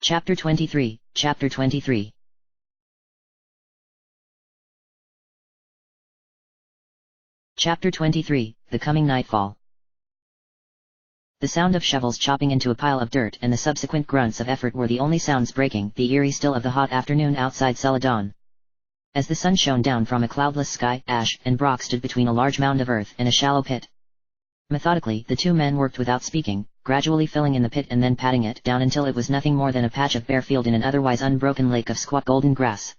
Chapter 23, Chapter 23. Chapter 23, The Coming Nightfall. The sound of shovels chopping into a pile of dirt and the subsequent grunts of effort were the only sounds breaking the eerie still of the hot afternoon outside Celadon. As the sun shone down from a cloudless sky, Ash and Brock stood between a large mound of earth and a shallow pit. Methodically, the two men worked without speaking, gradually filling in the pit and then patting it down until it was nothing more than a patch of bare field in an otherwise unbroken lake of squat golden grass.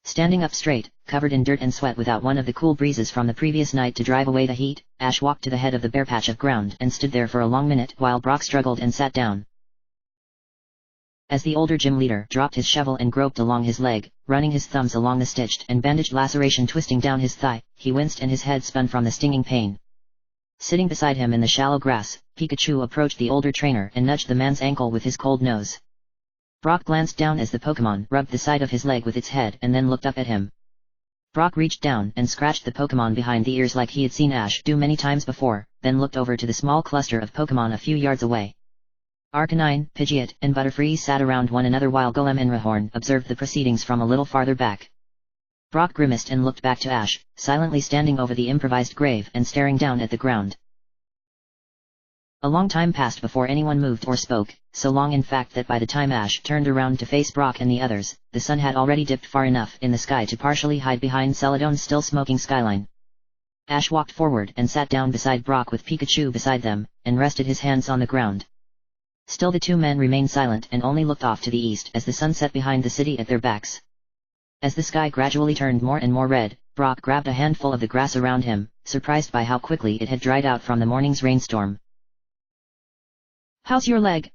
Standing up straight, covered in dirt and sweat without one of the cool breezes from the previous night to drive away the heat, Ash walked to the head of the bare patch of ground and stood there for a long minute while Brock struggled and sat down. As the older gym leader dropped his shovel and groped along his leg, running his thumbs along the stitched and bandaged laceration twisting down his thigh, he winced and his head spun from the stinging pain. Sitting beside him in the shallow grass, Pikachu approached the older trainer and nudged the man's ankle with his cold nose. Brock glanced down as the Pokémon rubbed the side of his leg with its head and then looked up at him. Brock reached down and scratched the Pokémon behind the ears like he had seen Ash do many times before, then looked over to the small cluster of Pokémon a few yards away. Arcanine, Pidgeot, and Butterfree sat around one another while Golem and Rhyhorn observed the proceedings from a little farther back. Brock grimaced and looked back to Ash, silently standing over the improvised grave and staring down at the ground. A long time passed before anyone moved or spoke, so long in fact that by the time Ash turned around to face Brock and the others, the sun had already dipped far enough in the sky to partially hide behind Celadon's still smoking skyline. Ash walked forward and sat down beside Brock with Pikachu beside them, and rested his hands on the ground. Still the two men remained silent and only looked off to the east as the sun set behind the city at their backs. As the sky gradually turned more and more red, Brock grabbed a handful of the grass around him, surprised by how quickly it had dried out from the morning's rainstorm. "How's your leg?"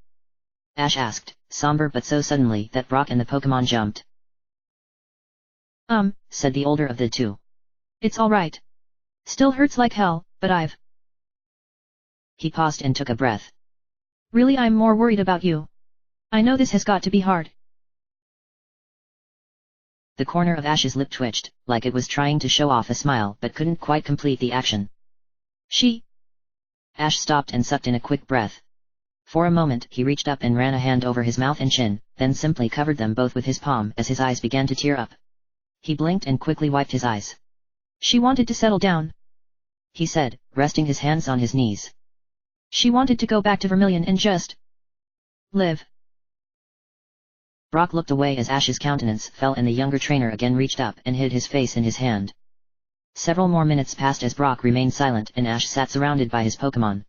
Ash asked, somber but so suddenly that Brock and the Pokémon jumped. Said the older of the two. "It's alright. Still hurts like hell, but I've..." He paused and took a breath. "Really, I'm more worried about you. I know this has got to be hard." The corner of Ash's lip twitched, like it was trying to show off a smile but couldn't quite complete the action. Ash stopped and sucked in a quick breath. For a moment he reached up and ran a hand over his mouth and chin, then simply covered them both with his palm as his eyes began to tear up. He blinked and quickly wiped his eyes. "She wanted to settle down," he said, resting his hands on his knees. "She wanted to go back to Vermilion and just live." Brock looked away as Ash's countenance fell and the younger trainer again reached up and hid his face in his hand. Several more minutes passed as Brock remained silent and Ash sat surrounded by his Pokémon.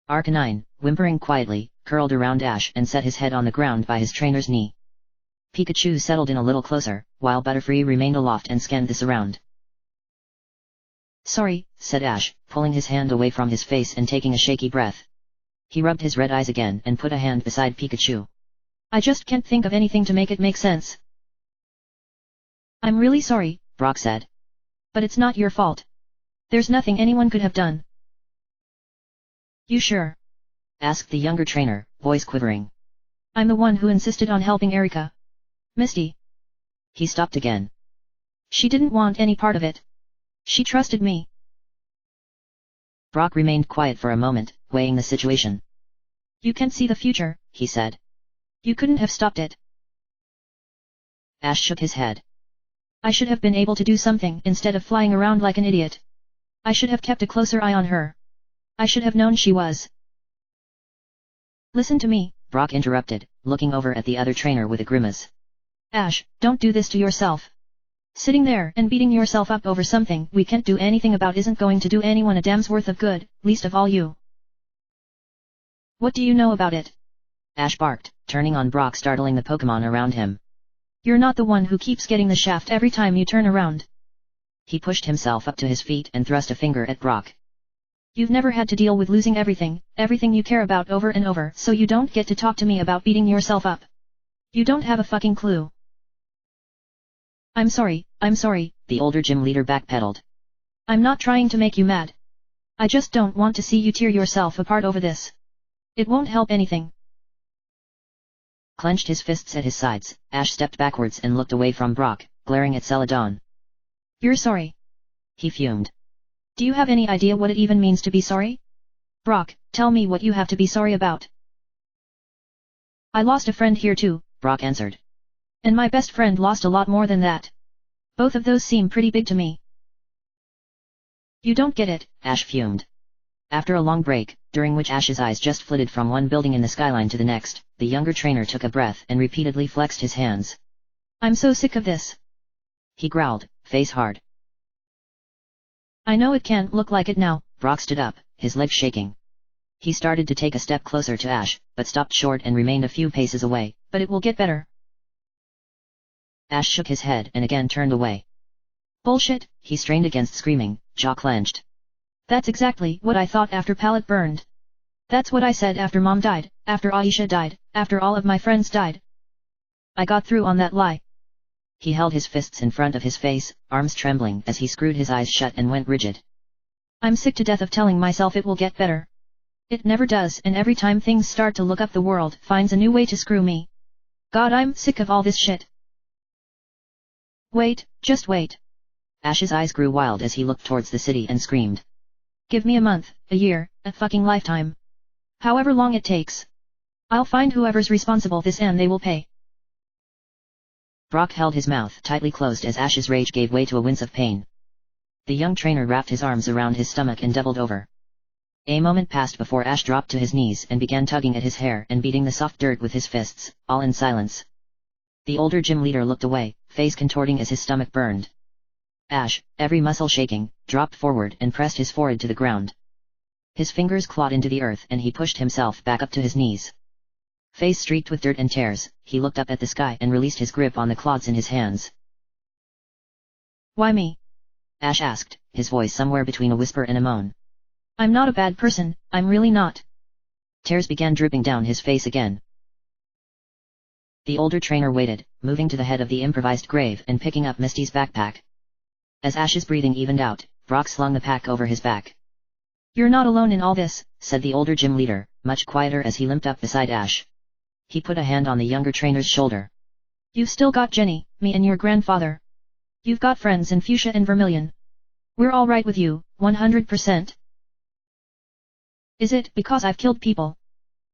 Arcanine, whimpering quietly, curled around Ash and set his head on the ground by his trainer's knee. Pikachu settled in a little closer, while Butterfree remained aloft and scanned the surround. "Sorry," said Ash, pulling his hand away from his face and taking a shaky breath. He rubbed his red eyes again and put a hand beside Pikachu. "I just can't think of anything to make it make sense." "I'm really sorry," Brock said. "But it's not your fault. There's nothing anyone could have done." "You sure?" asked the younger trainer, voice quivering. "I'm the one who insisted on helping Erika. Misty." He stopped again. "She didn't want any part of it. She trusted me." Brock remained quiet for a moment, weighing the situation. "You can't see the future," he said. "You couldn't have stopped it." Ash shook his head. "I should have been able to do something instead of flying around like an idiot. I should have kept a closer eye on her. I should have known she was..." "Listen to me," Brock interrupted, looking over at the other trainer with a grimace. "Ash, don't do this to yourself. Sitting there and beating yourself up over something we can't do anything about isn't going to do anyone a damn's worth of good, least of all you." "What do you know about it?" Ash barked, turning on Brock, startling the Pokémon around him. "You're not the one who keeps getting the shaft every time you turn around." He pushed himself up to his feet and thrust a finger at Brock. "You've never had to deal with losing everything you care about over and over, so you don't get to talk to me about beating yourself up. You don't have a fucking clue." I'm sorry," the older gym leader backpedaled. "I'm not trying to make you mad. I just don't want to see you tear yourself apart over this. It won't help anything." Clenched his fists at his sides, Ash stepped backwards and looked away from Brock, glaring at Celadon. "You're sorry?" he fumed. "Do you have any idea what it even means to be sorry? Brock, tell me what you have to be sorry about." I lost a friend here too, Brock answered. and my best friend lost a lot more than that. Both of those seem pretty big to me. You don't get it, Ash fumed. After a long break, during which Ash's eyes just flitted from one building in the skyline to the next, the younger trainer took a breath and repeatedly flexed his hands. I'm so sick of this. He growled, face hard. I know it can't look like it now. Brock stood up, his legs shaking. He started to take a step closer to Ash, but stopped short and remained a few paces away. But it will get better. Ash shook his head and again turned away. Bullshit, he strained against screaming, jaw clenched. That's exactly what I thought after Pallet burned. That's what I said after Mom died, after Aisha died, after all of my friends died. I got through on that lie. He held his fists in front of his face, arms trembling as he screwed his eyes shut and went rigid. I'm sick to death of telling myself it will get better. It never does, and every time things start to look up, the world finds a new way to screw me. God, I'm sick of all this shit. Wait, just wait. Ash's eyes grew wild as he looked towards the city and screamed. Give me a month, a year, a fucking lifetime. However long it takes. I'll find whoever's responsible this and they will pay. Brock held his mouth tightly closed as Ash's rage gave way to a wince of pain. The young trainer wrapped his arms around his stomach and doubled over. A moment passed before Ash dropped to his knees and began tugging at his hair and beating the soft dirt with his fists, all in silence. The older gym leader looked away, face contorting as his stomach burned. Ash, every muscle shaking, dropped forward and pressed his forehead to the ground. His fingers clawed into the earth and he pushed himself back up to his knees. Face streaked with dirt and tears, he looked up at the sky and released his grip on the clods in his hands. Why me? Ash asked, his voice somewhere between a whisper and a moan. I'm not a bad person, I'm really not. Tears began dripping down his face again. The older trainer waited, moving to the head of the improvised grave and picking up Misty's backpack. As Ash's breathing evened out, Brock slung the pack over his back. You're not alone in all this, said the older gym leader, much quieter as he limped up beside Ash. He put a hand on the younger trainer's shoulder. You've still got Jenny, me and your grandfather. You've got friends in Fuchsia and Vermilion. We're all right with you, 100%. Is it because I've killed people?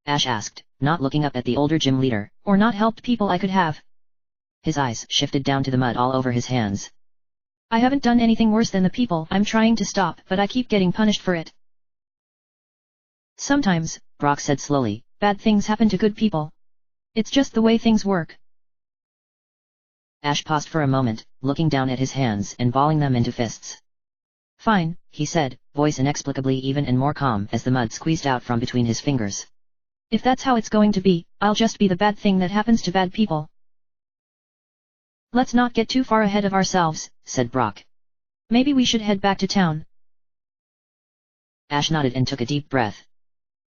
Ash asked, not looking up at the older gym leader. Or not helped people I could have? His eyes shifted down to the mud all over his hands. I haven't done anything worse than the people I'm trying to stop, but I keep getting punished for it. Sometimes, Brock said slowly, bad things happen to good people. It's just the way things work. Ash paused for a moment, looking down at his hands and balling them into fists. Fine, he said, voice inexplicably even and more calm as the mud squeezed out from between his fingers. If that's how it's going to be, I'll just be the bad thing that happens to bad people. Let's not get too far ahead of ourselves, said Brock. Maybe we should head back to town. Ash nodded and took a deep breath.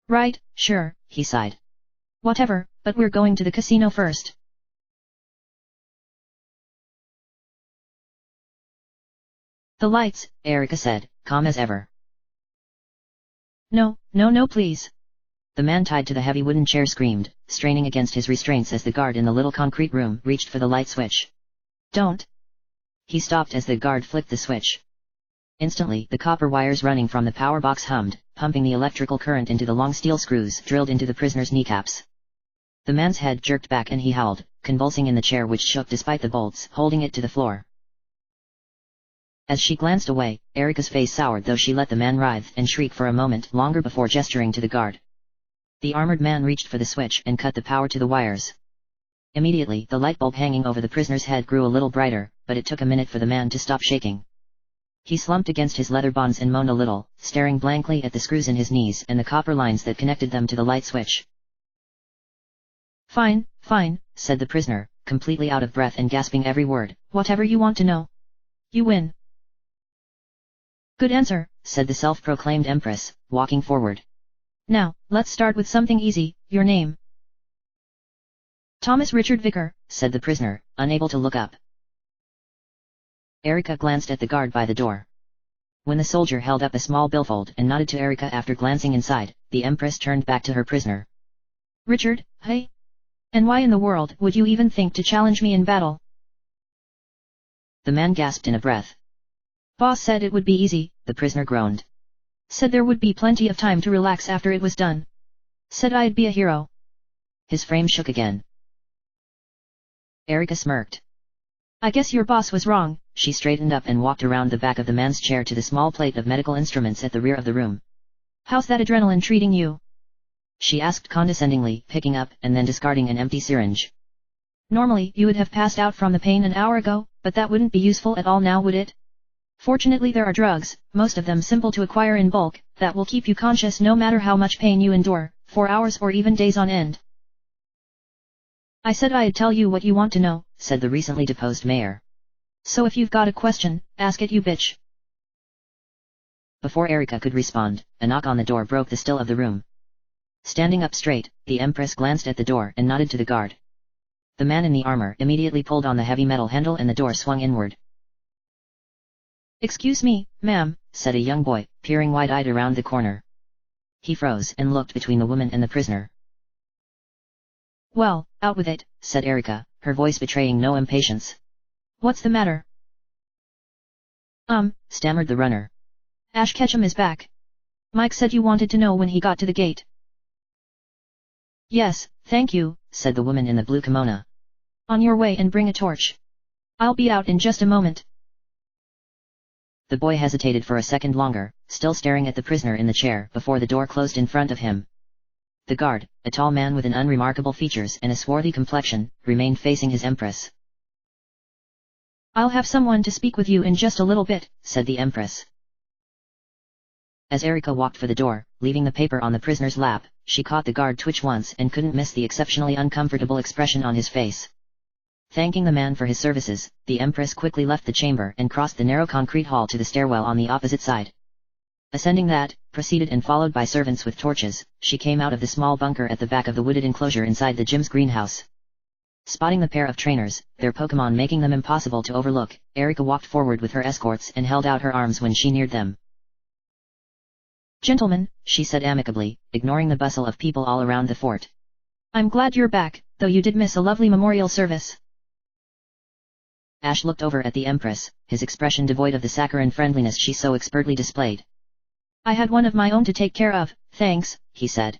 Right, sure, he sighed. Whatever, but we're going to the casino first. The lights, Erica said, calm as ever. No, no, no, please. The man tied to the heavy wooden chair screamed, straining against his restraints as the guard in the little concrete room reached for the light switch. Don't. He stopped as the guard flicked the switch. Instantly, the copper wires running from the power box hummed, pumping the electrical current into the long steel screws drilled into the prisoner's kneecaps. The man's head jerked back and he howled, convulsing in the chair which shook despite the bolts holding it to the floor. As she glanced away, Erica's face soured though she let the man writhe and shriek for a moment longer before gesturing to the guard. The armored man reached for the switch and cut the power to the wires. Immediately, the light bulb hanging over the prisoner's head grew a little brighter, but it took a minute for the man to stop shaking. He slumped against his leather bonds and moaned a little, staring blankly at the screws in his knees and the copper lines that connected them to the light switch. Fine, fine, said the prisoner, completely out of breath and gasping every word. Whatever you want to know. You win. Good answer, said the self-proclaimed empress, walking forward. Now, let's start with something easy, your name. Thomas Richard Vicker, said the prisoner, unable to look up. Erica glanced at the guard by the door. When the soldier held up a small billfold and nodded to Erica after glancing inside, the empress turned back to her prisoner. Richard, hey? And why in the world would you even think to challenge me in battle? The man gasped in a breath. Boss said it would be easy, the prisoner groaned. Said there would be plenty of time to relax after it was done. Said I'd be a hero. His frame shook again. Erika smirked. I guess your boss was wrong. She straightened up and walked around the back of the man's chair to the small plate of medical instruments at the rear of the room. How's that adrenaline treating you? She asked condescendingly, picking up and then discarding an empty syringe. Normally you would have passed out from the pain an hour ago, but that wouldn't be useful at all now, would it? Fortunately there are drugs, most of them simple to acquire in bulk, that will keep you conscious no matter how much pain you endure, for hours or even days on end. I said I'd tell you what you want to know, said the recently deposed mayor. So if you've got a question, ask it, you bitch. Before Erika could respond, a knock on the door broke the still of the room. Standing up straight, the Empress glanced at the door and nodded to the guard. The man in the armor immediately pulled on the heavy metal handle and the door swung inward. Excuse me, ma'am, said a young boy, peering wide-eyed around the corner. He froze and looked between the woman and the prisoner. Well, out with it, said Erika, her voice betraying no impatience. What's the matter? Stammered the runner. Ash Ketchum is back. Mike said you wanted to know when he got to the gate. Yes, thank you, said the woman in the blue kimono. On your way and bring a torch. I'll be out in just a moment. The boy hesitated for a second longer, still staring at the prisoner in the chair before the door closed in front of him. The guard, a tall man with unremarkable features and a swarthy complexion, remained facing his Empress. I'll have someone to speak with you in just a little bit, said the Empress. As Erika walked for the door, leaving the paper on the prisoner's lap, she caught the guard twitch once and couldn't miss the exceptionally uncomfortable expression on his face. Thanking the man for his services, the Empress quickly left the chamber and crossed the narrow concrete hall to the stairwell on the opposite side. Ascending that, preceded and followed by servants with torches, she came out of the small bunker at the back of the wooded enclosure inside the gym's greenhouse. Spotting the pair of trainers, their Pokémon making them impossible to overlook, Erika walked forward with her escorts and held out her arms when she neared them. Gentlemen, she said amicably, ignoring the bustle of people all around the fort. I'm glad you're back, though you did miss a lovely memorial service. Ash looked over at the Empress, his expression devoid of the saccharine friendliness she so expertly displayed. I had one of my own to take care of, thanks, he said.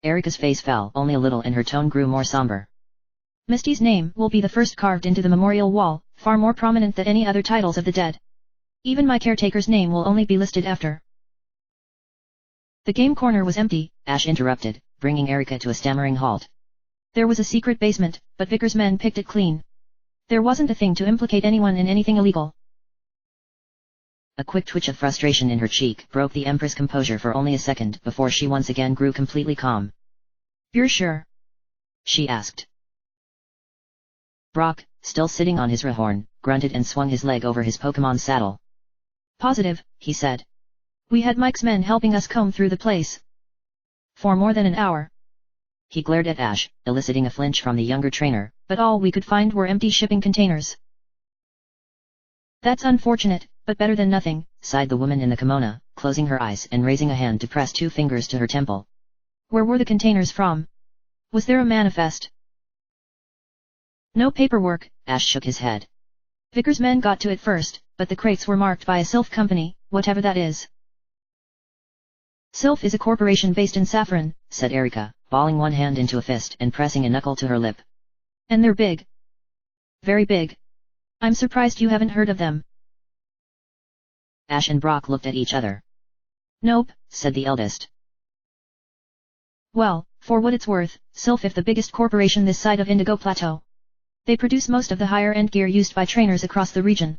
Erika's face fell only a little and her tone grew more somber. Misty's name will be the first carved into the memorial wall, far more prominent than any other titles of the dead. Even my caretaker's name will only be listed after. The game corner was empty, Ash interrupted, bringing Erika to a stammering halt. There was a secret basement, but Vickers' men picked it clean. There wasn't a thing to implicate anyone in anything illegal. A quick twitch of frustration in her cheek broke the Empress' composure for only a second before she once again grew completely calm. You're sure? She asked. Brock, still sitting on his Rhyhorn, grunted and swung his leg over his Pokémon's saddle. Positive, he said. We had Mike's men helping us comb through the place. For more than an hour. He glared at Ash, eliciting a flinch from the younger trainer, but all we could find were empty shipping containers. That's unfortunate, but better than nothing, sighed the woman in the kimono, closing her eyes and raising a hand to press 2 fingers to her temple. Where were the containers from? Was there a manifest? No paperwork, Ash shook his head. Vickers' men got to it first, but the crates were marked by a Sylph company, whatever that is. Sylph is a corporation based in Saffron, said Erika, balling one hand into a fist and pressing a knuckle to her lip. And they're big. Very big. I'm surprised you haven't heard of them. Ash and Brock looked at each other. Nope, said the eldest. Well, for what it's worth, Sylph is the biggest corporation this side of Indigo Plateau. They produce most of the higher-end gear used by trainers across the region.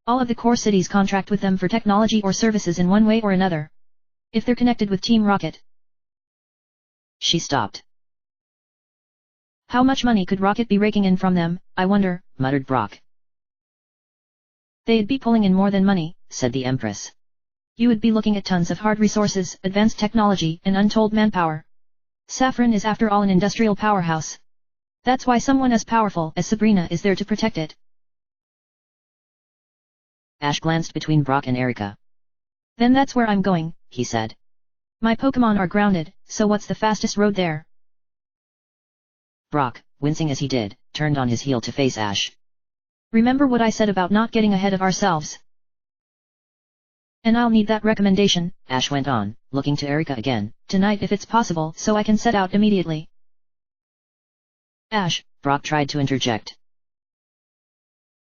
All of the core cities contract with them for technology or services in one way or another. If they're connected with Team Rocket. She stopped. How much money could Rocket be raking in from them, I wonder, muttered Brock. They'd be pulling in more than money, said the Empress. You would be looking at tons of hard resources, advanced technology, and untold manpower. Saffron is after all an industrial powerhouse. That's why someone as powerful as Sabrina is there to protect it. Ash glanced between Brock and Erika. Then that's where I'm going, he said. My Pokémon are grounded, so what's the fastest road there? Brock, wincing as he did, turned on his heel to face Ash. Remember what I said about not getting ahead of ourselves. And I'll need that recommendation, Ash went on, looking to Erika again. Tonight if it's possible, so I can set out immediately. Ash, Brock tried to interject.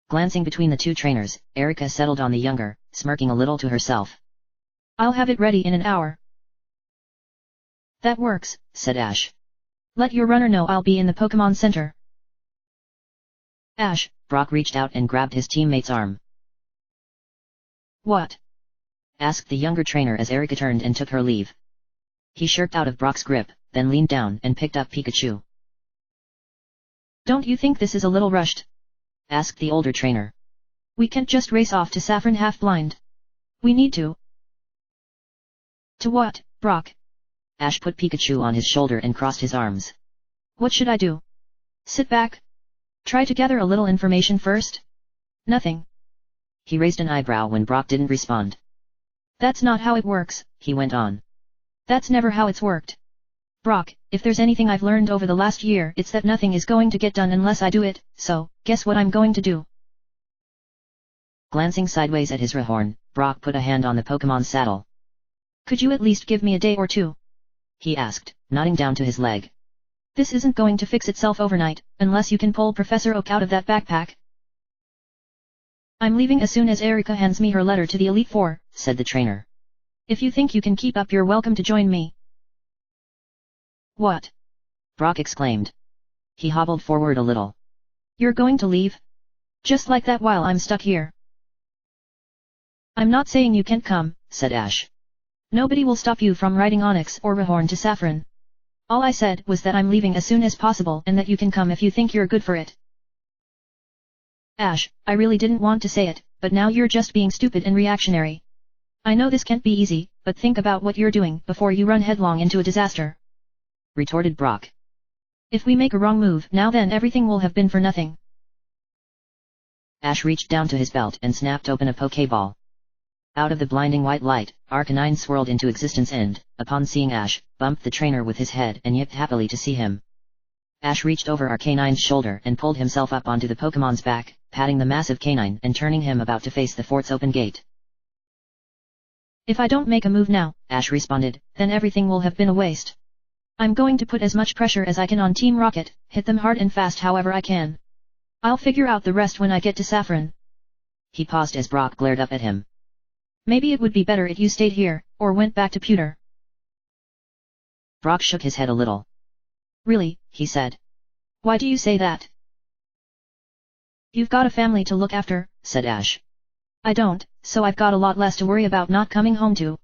Glancing between the two trainers, Erika settled on the younger, smirking a little to herself. I'll have it ready in an hour. That works, said Ash. Let your runner know I'll be in the Pokémon Center. Ash, Brock reached out and grabbed his teammate's arm. What? Asked the younger trainer as Erika turned and took her leave. He shirked out of Brock's grip, then leaned down and picked up Pikachu. Don't you think this is a little rushed? Asked the older trainer. We can't just race off to Saffron half-blind. We need to. To what, Brock? Ash put Pikachu on his shoulder and crossed his arms. What should I do? Sit back? Try to gather a little information first? Nothing. He raised an eyebrow when Brock didn't respond. That's not how it works, he went on. That's never how it's worked. Brock, if there's anything I've learned over the last year, it's that nothing is going to get done unless I do it, so, guess what I'm going to do? Glancing sideways at his Rhyhorn, Brock put a hand on the Pokémon's saddle. Could you at least give me a day or two? He asked, nodding down to his leg. This isn't going to fix itself overnight, unless you can pull Professor Oak out of that backpack. I'm leaving as soon as Erika hands me her letter to the Elite Four, said the trainer. If you think you can keep up, you're welcome to join me. What? Brock exclaimed. He hobbled forward a little. You're going to leave? Just like that while I'm stuck here? I'm not saying you can't come, said Ash. Nobody will stop you from riding Onyx or Rhyhorn to Saffron. All I said was that I'm leaving as soon as possible and that you can come if you think you're good for it. Ash, I really didn't want to say it, but now you're just being stupid and reactionary. I know this can't be easy, but think about what you're doing before you run headlong into a disaster. Retorted Brock. If we make a wrong move now, then everything will have been for nothing. Ash reached down to his belt and snapped open a Pokéball. Out of the blinding white light, Arcanine swirled into existence and, upon seeing Ash, bumped the trainer with his head and yipped happily to see him. Ash reached over Arcanine's shoulder and pulled himself up onto the Pokémon's back, patting the massive canine and turning him about to face the fort's open gate. If I don't make a move now, Ash responded, then everything will have been a waste. I'm going to put as much pressure as I can on Team Rocket, hit them hard and fast however I can. I'll figure out the rest when I get to Saffron. He paused as Brock glared up at him. Maybe it would be better if you stayed here, or went back to Pewter. Brock shook his head a little. Really, he said. Why do you say that? You've got a family to look after, said Ash. I don't, so I've got a lot less to worry about not coming home to.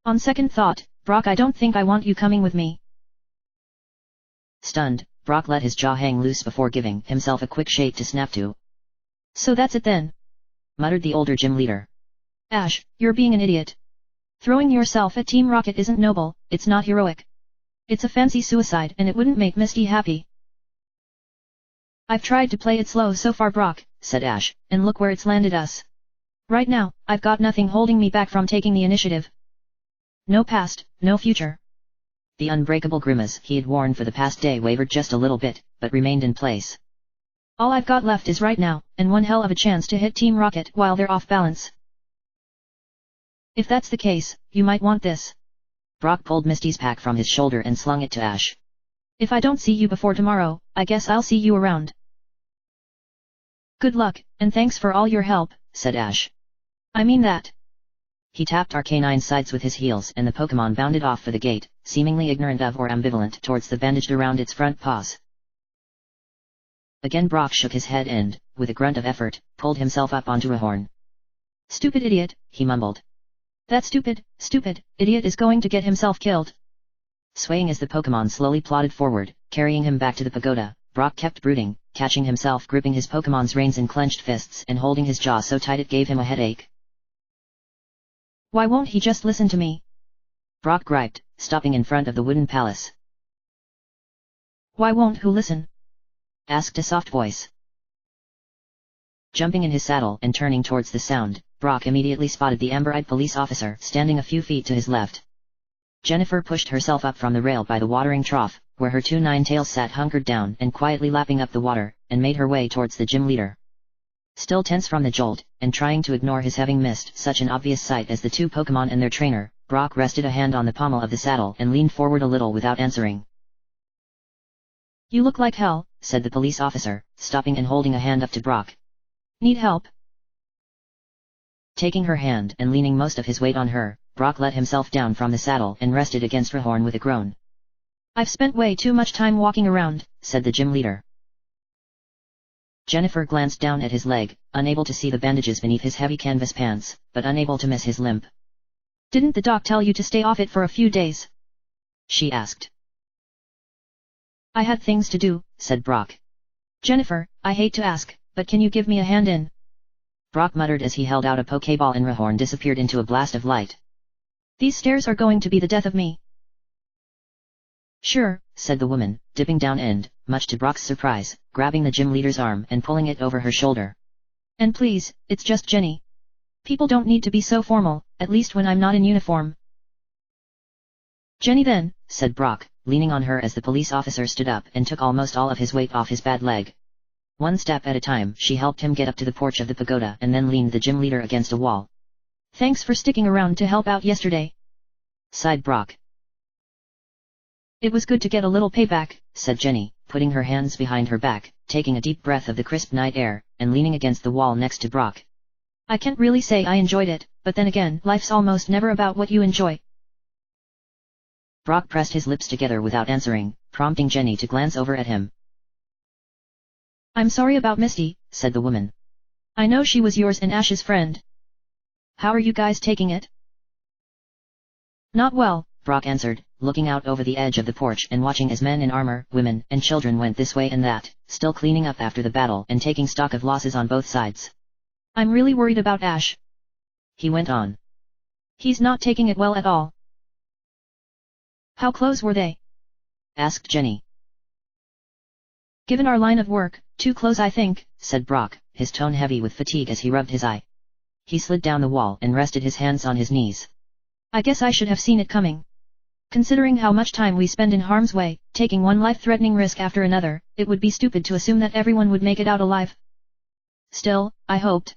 On second thought, Brock, I don't think I want you coming with me. Stunned, Brock let his jaw hang loose before giving himself a quick shake to snap to. So that's it then, muttered the older gym leader. Ash, you're being an idiot. Throwing yourself at Team Rocket isn't noble, it's not heroic. It's a fancy suicide and it wouldn't make Misty happy. I've tried to play it slow so far, Brock, said Ash, and look where it's landed us. Right now, I've got nothing holding me back from taking the initiative. No past, no future. The unbreakable grimace he had worn for the past day wavered just a little bit, but remained in place. All I've got left is right now, and one hell of a chance to hit Team Rocket while they're off balance. If that's the case, you might want this. Brock pulled Misty's pack from his shoulder and slung it to Ash. If I don't see you before tomorrow, I guess I'll see you around. Good luck, and thanks for all your help, said Ash. I mean that. He tapped Arcanine's sides with his heels and the Pokémon bounded off for the gate, seemingly ignorant of or ambivalent towards the bandaged around its front paws. Again Brock shook his head and, with a grunt of effort, pulled himself up onto Rhyhorn. Stupid idiot, he mumbled. That stupid idiot is going to get himself killed. Swaying as the Pokémon slowly plodded forward, carrying him back to the pagoda, Brock kept brooding, catching himself gripping his Pokémon's reins in clenched fists and holding his jaw so tight it gave him a headache. Why won't he just listen to me? Brock griped, stopping in front of the wooden palace. Why won't who listen? Asked a soft voice. Jumping in his saddle and turning towards the sound, Brock immediately spotted the amber-eyed police officer standing a few feet to his left. Jennifer pushed herself up from the rail by the watering trough, where her two Ninetales sat hunkered down and quietly lapping up the water, and made her way towards the gym leader. Still tense from the jolt, and trying to ignore his having missed such an obvious sight as the two Pokémon and their trainer, Brock rested a hand on the pommel of the saddle and leaned forward a little without answering. You look like hell, said the police officer, stopping and holding a hand up to Brock. Need help? Taking her hand and leaning most of his weight on her, Brock let himself down from the saddle and rested against Rahorn with a groan. I've spent way too much time walking around, said the gym leader. Jennifer glanced down at his leg, unable to see the bandages beneath his heavy canvas pants, but unable to miss his limp. Didn't the doc tell you to stay off it for a few days? She asked. I had things to do, said Brock. Jennifer, I hate to ask, but can you give me a hand in? Brock muttered as he held out a pokeball and Rahorn disappeared into a blast of light. These stairs are going to be the death of me. Sure, said the woman, dipping down and, much to Brock's surprise, grabbing the gym leader's arm and pulling it over her shoulder. And please, it's just Jenny. People don't need to be so formal, at least when I'm not in uniform. Jenny then, said Brock, leaning on her as the police officer stood up and took almost all of his weight off his bad leg. One step at a time, she helped him get up to the porch of the pagoda and then leaned the gym leader against a wall. Thanks for sticking around to help out yesterday, sighed Brock. It was good to get a little payback, said Jenny, putting her hands behind her back, taking a deep breath of the crisp night air, and leaning against the wall next to Brock. I can't really say I enjoyed it, but then again, life's almost never about what you enjoy. Brock pressed his lips together without answering, prompting Jenny to glance over at him. I'm sorry about Misty, said the woman. I know she was yours and Ash's friend. How are you guys taking it? Not well, Brock answered, looking out over the edge of the porch and watching as men in armor, women, and children went this way and that, still cleaning up after the battle and taking stock of losses on both sides. I'm really worried about Ash, he went on. He's not taking it well at all. How close were they? asked Jenny. Given our line of work, too close I think, said Brock, his tone heavy with fatigue as he rubbed his eye. He slid down the wall and rested his hands on his knees. I guess I should have seen it coming. Considering how much time we spend in harm's way, taking one life-threatening risk after another, it would be stupid to assume that everyone would make it out alive. Still, I hoped.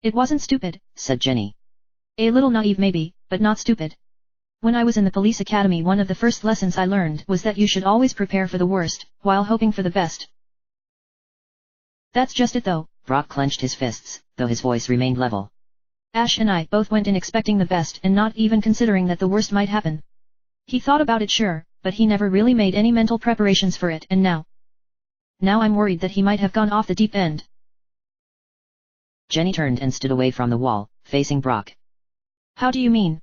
It wasn't stupid, said Jenny. A little naive maybe, but not stupid. When I was in the police academy, one of the first lessons I learned was that you should always prepare for the worst, while hoping for the best. That's just it though. Brock clenched his fists, though his voice remained level. Ash and I both went in expecting the best and not even considering that the worst might happen. He thought about it sure, but he never really made any mental preparations for it and now I'm worried that he might have gone off the deep end. Jenny turned and stood away from the wall, facing Brock. How do you mean?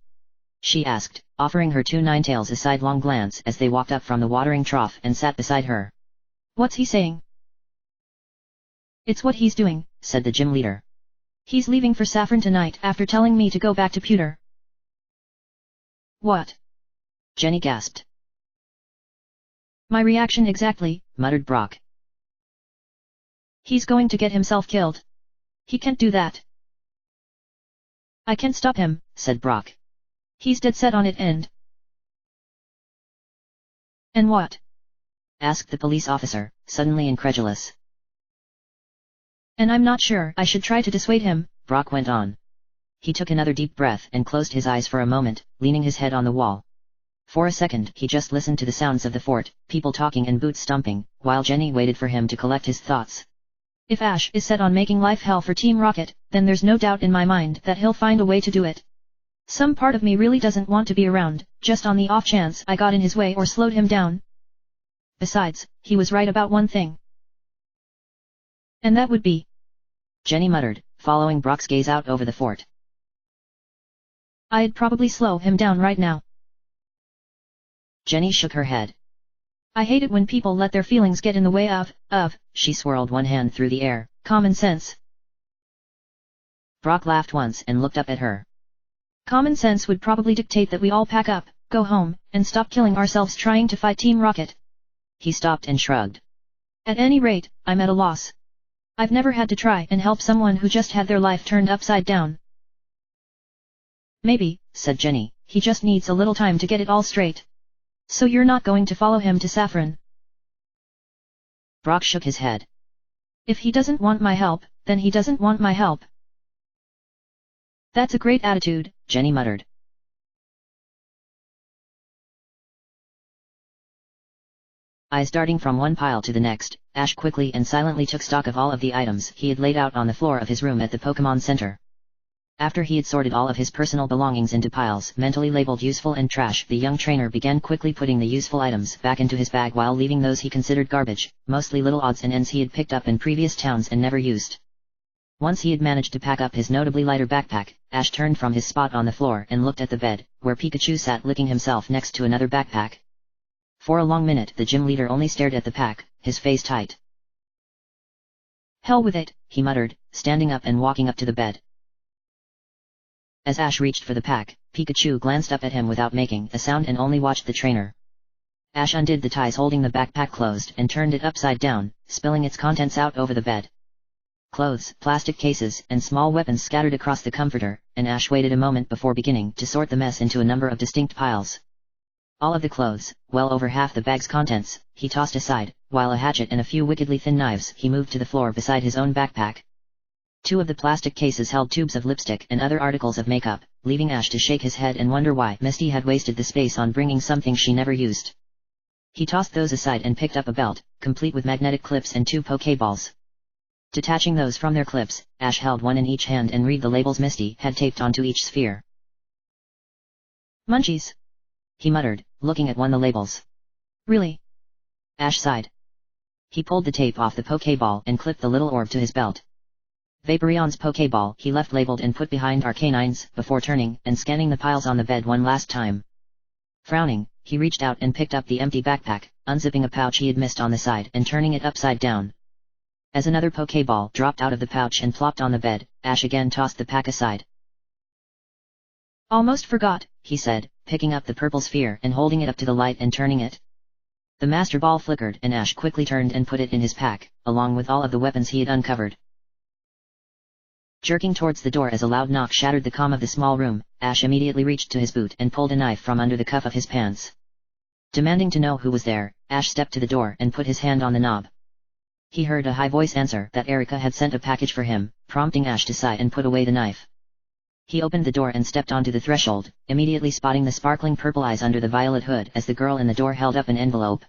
She asked, offering her two ninetails a sidelong glance as they walked up from the watering trough and sat beside her. What's he saying? It's what he's doing, said the gym leader. He's leaving for Saffron tonight after telling me to go back to Pewter. What? Jenny gasped. My reaction exactly, muttered Brock. He's going to get himself killed. He can't do that. I can't stop him, said Brock. He's dead set on it and what? asked the police officer, suddenly incredulous. And I'm not sure I should try to dissuade him, Brock went on. He took another deep breath and closed his eyes for a moment, leaning his head on the wall. For a second he just listened to the sounds of the fort, people talking and boots stomping, while Jenny waited for him to collect his thoughts. If Ash is set on making life hell for Team Rocket, then there's no doubt in my mind that he'll find a way to do it. Some part of me really doesn't want to be around, just on the off chance I got in his way or slowed him down. Besides, he was right about one thing. And that would be, Jenny muttered, following Brock's gaze out over the fort. I'd probably slow him down right now. Jenny shook her head. I hate it when people let their feelings get in the way of, she swirled one hand through the air, common sense. Brock laughed once and looked up at her. Common sense would probably dictate that we all pack up, go home, and stop killing ourselves trying to fight Team Rocket. He stopped and shrugged. At any rate, I'm at a loss. I've never had to try and help someone who just had their life turned upside down. Maybe, said Jenny, he just needs a little time to get it all straight. So you're not going to follow him to Saffron? Brock shook his head. If he doesn't want my help, then he doesn't want my help. That's a great attitude, Jenny muttered. Eyes darting from one pile to the next, Ash quickly and silently took stock of all of the items he had laid out on the floor of his room at the Pokémon Center. After he had sorted all of his personal belongings into piles mentally labeled useful and trash, the young trainer began quickly putting the useful items back into his bag while leaving those he considered garbage, mostly little odds and ends he had picked up in previous towns and never used. Once he had managed to pack up his notably lighter backpack, Ash turned from his spot on the floor and looked at the bed, where Pikachu sat licking himself next to another backpack. For a long minute the gym leader only stared at the pack, his face tight. Hell with it, he muttered, standing up and walking up to the bed. As Ash reached for the pack, Pikachu glanced up at him without making a sound and only watched the trainer. Ash undid the ties holding the backpack closed and turned it upside down, spilling its contents out over the bed. Clothes, plastic cases, and small weapons scattered across the comforter, and Ash waited a moment before beginning to sort the mess into a number of distinct piles. All of the clothes, well over half the bag's contents, he tossed aside, while a hatchet and a few wickedly thin knives he moved to the floor beside his own backpack. 2 of the plastic cases held tubes of lipstick and other articles of makeup, leaving Ash to shake his head and wonder why Misty had wasted the space on bringing something she never used. He tossed those aside and picked up a belt, complete with magnetic clips and 2 Pokeballs. Detaching those from their clips, Ash held one in each hand and read the labels Misty had taped onto each sphere. Munchies, he muttered, looking at one of the labels. Really? Ash sighed. He pulled the tape off the Pokeball and clipped the little orb to his belt. Vaporeon's Pokeball he left labeled and put behind Arcanine's, before turning and scanning the piles on the bed one last time. Frowning, he reached out and picked up the empty backpack, unzipping a pouch he had missed on the side and turning it upside down. As another Pokeball dropped out of the pouch and plopped on the bed, Ash again tossed the pack aside. Almost forgot, he said, picking up the purple sphere and holding it up to the light and turning it. The Master Ball flickered and Ash quickly turned and put it in his pack, along with all of the weapons he had uncovered. Jerking towards the door as a loud knock shattered the calm of the small room, Ash immediately reached to his boot and pulled a knife from under the cuff of his pants. Demanding to know who was there, Ash stepped to the door and put his hand on the knob. He heard a high voice answer that Erica had sent a package for him, prompting Ash to sigh and put away the knife. He opened the door and stepped onto the threshold, immediately spotting the sparkling purple eyes under the violet hood as the girl in the door held up an envelope.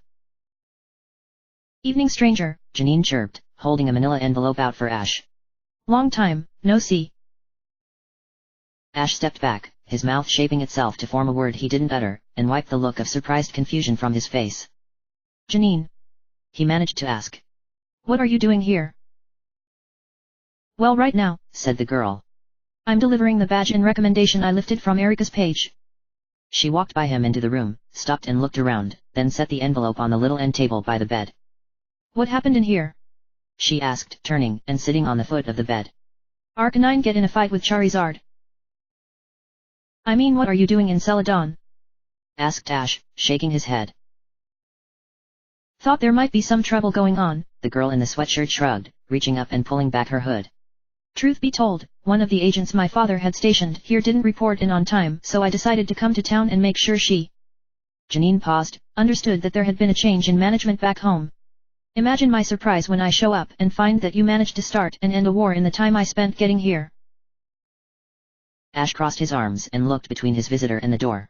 "Evening, stranger," Janine chirped, holding a manila envelope out for Ash. "Long time, no see." Ash stepped back, his mouth shaping itself to form a word he didn't utter, and wiped the look of surprised confusion from his face. "Janine," he managed to ask. "What are you doing here?" "Well, right now," said the girl. "I'm delivering the badge and recommendation I lifted from Erica's page." She walked by him into the room, stopped and looked around, then set the envelope on the little end table by the bed. "What happened in here?" she asked, turning and sitting on the foot of the bed. "Arcanine get in a fight with Charizard." "I mean, what are you doing in Celadon?" asked Ash, shaking his head. "Thought there might be some trouble going on," the girl in the sweatshirt shrugged, reaching up and pulling back her hood. "Truth be told, one of the agents my father had stationed here didn't report in on time, so I decided to come to town and make sure she—" Janine paused, "understood that there had been a change in management back home. Imagine my surprise when I show up and find that you managed to start and end a war in the time I spent getting here." Ash crossed his arms and looked between his visitor and the door.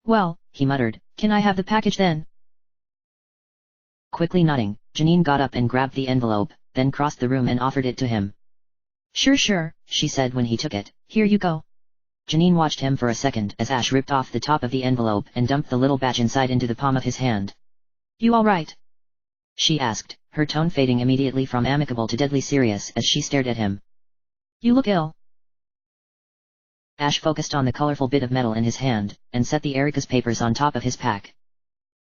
"Well," he muttered, "can I have the package then?" Quickly nodding, Janine got up and grabbed the envelope, then crossed the room and offered it to him. Sure, she said when he took it, "here you go." Janine watched him for a second as Ash ripped off the top of the envelope and dumped the little badge inside into the palm of his hand. "You all right?" she asked, her tone fading immediately from amicable to deadly serious as she stared at him. "You look ill." Ash focused on the colorful bit of metal in his hand, and set the Erica's papers on top of his pack.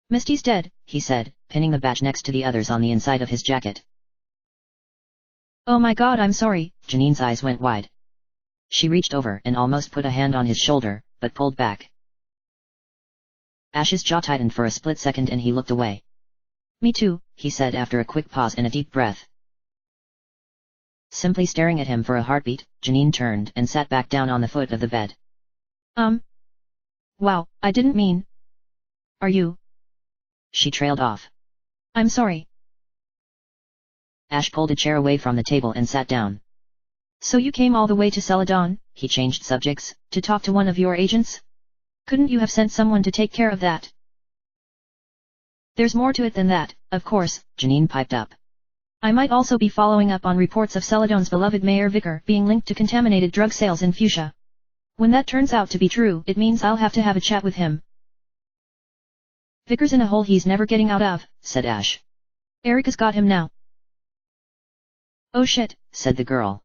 "Misty's dead," he said, pinning the badge next to the others on the inside of his jacket. "Oh my god, I'm sorry." Janine's eyes went wide. She reached over and almost put a hand on his shoulder, but pulled back. Ash's jaw tightened for a split second and he looked away. "Me too," he said after a quick pause and a deep breath. Simply staring at him for a heartbeat, Janine turned and sat back down on the foot of the bed. Wow, I didn't mean. Are you?" she trailed off. "I'm sorry." Ash pulled a chair away from the table and sat down. "So you came all the way to Celadon?" he changed subjects. To talk to one of your agents? Couldn't you have sent someone to take care of that? There's more to it than that, of course, Janine piped up. I might also be following up on reports of Celadon's beloved Mayor Vicar being linked to contaminated drug sales in Fuchsia. When that turns out to be true, it means I'll have to have a chat with him. Vicar's in a hole he's never getting out of, said Ash. Erica's got him now. Oh shit, said the girl.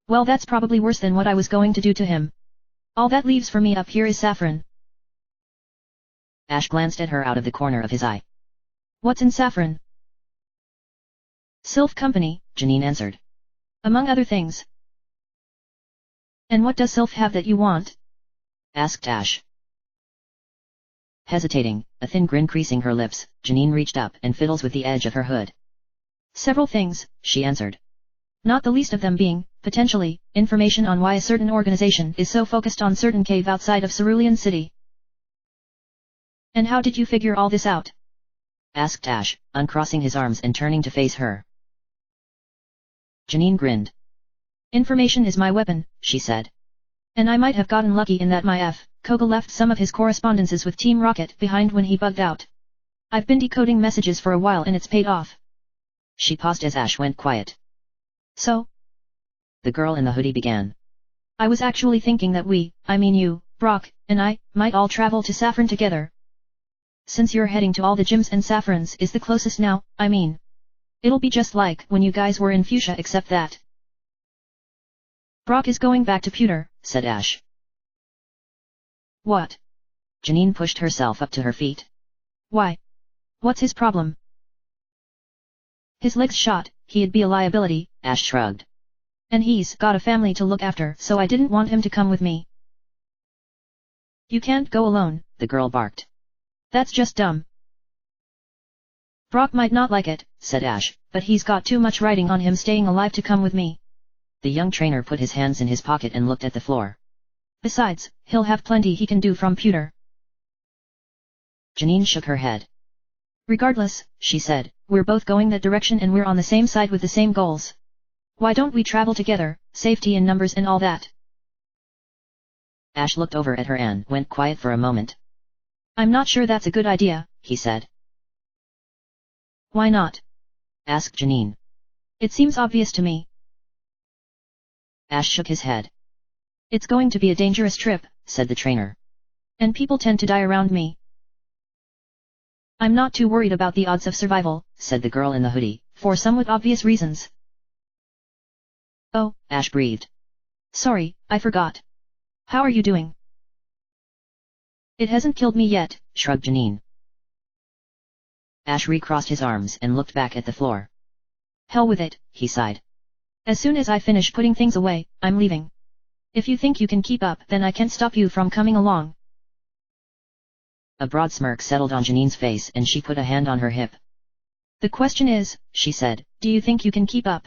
Well, that's probably worse than what I was going to do to him. All that leaves for me up here is Saffron. Ash glanced at her out of the corner of his eye. What's in Saffron? Sylph Company, Janine answered. Among other things. And what does Sylph have that you want? Asked Ash. Hesitating, a thin grin creasing her lips, Janine reached up and fiddles with the edge of her hood. Several things, she answered. Not the least of them being, potentially, information on why a certain organization is so focused on certain cave outside of Cerulean City. And how did you figure all this out? Asked Ash, uncrossing his arms and turning to face her. Janine grinned. Information is my weapon, she said. And I might have gotten lucky in that my F. Koga left some of his correspondences with Team Rocket behind when he bugged out. I've been decoding messages for a while and it's paid off. She paused as Ash went quiet. So? The girl in the hoodie began. I was actually thinking that I mean you, Brock, and I, might all travel to Saffron together. Since you're heading to all the gyms and Saffron's is the closest now, I mean. It'll be just like when you guys were in Fuchsia except that Brock is going back to Pewter, said Ash. What? Janine pushed herself up to her feet. Why? What's his problem? His leg's shot, he'd be a liability, Ash shrugged. And he's got a family to look after, so I didn't want him to come with me. You can't go alone, the girl barked. That's just dumb. Brock might not like it, said Ash, but he's got too much riding on him staying alive to come with me. The young trainer put his hands in his pocket and looked at the floor. Besides, he'll have plenty he can do from Pewter. Janine shook her head. Regardless, she said, we're both going that direction and we're on the same side with the same goals. Why don't we travel together, safety in numbers and all that? Ash looked over at her and went quiet for a moment. I'm not sure that's a good idea, he said. Why not? Asked Janine. It seems obvious to me. Ash shook his head. It's going to be a dangerous trip, said the trainer. And people tend to die around me. I'm not too worried about the odds of survival, said the girl in the hoodie, for somewhat obvious reasons. Oh, Ash breathed. Sorry, I forgot. How are you doing? It hasn't killed me yet, shrugged Janine. Ash recrossed his arms and looked back at the floor. Hell with it, he sighed. As soon as I finish putting things away, I'm leaving. If you think you can keep up, then I can't stop you from coming along. A broad smirk settled on Janine's face and she put a hand on her hip. The question is, she said, do you think you can keep up?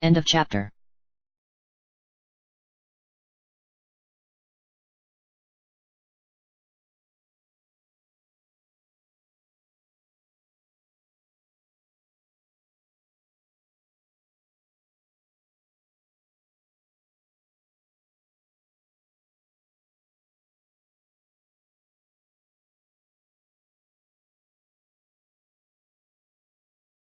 End of chapter.